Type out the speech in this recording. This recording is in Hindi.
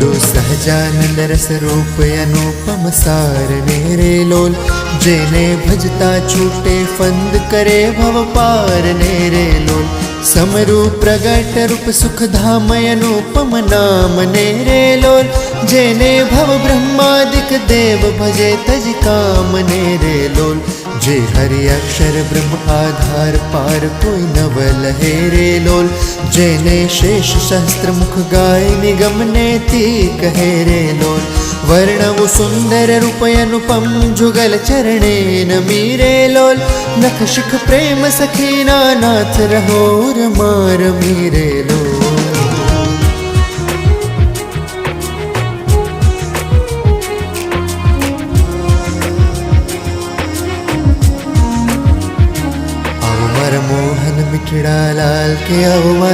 दो सहजानंद रस रूप अनुपम सार नेरे लोल, जेने भजता छूटे फंद करे भव पार नेरे लोल। समरू प्रगट रूप सुख धाम अनुपम नाम नेरे लोल, जेने भव ब्रह्मादिक देव भजे तज काम नेरे लोल। जे हरि अक्षर ब्रह्म आधार पार कोई नवल हे रे लोल, जेने शेष सहस्त्र मुख गाय निगम नेति कहे रे लोल। वर्णव सुंदर रूप अनुपम जुगल चरणे नमीरे लोल, नख शिख प्रेम सखीना नाथ रहो मार मीरे लोल। मोहन मिठड़ा लाल के अवमर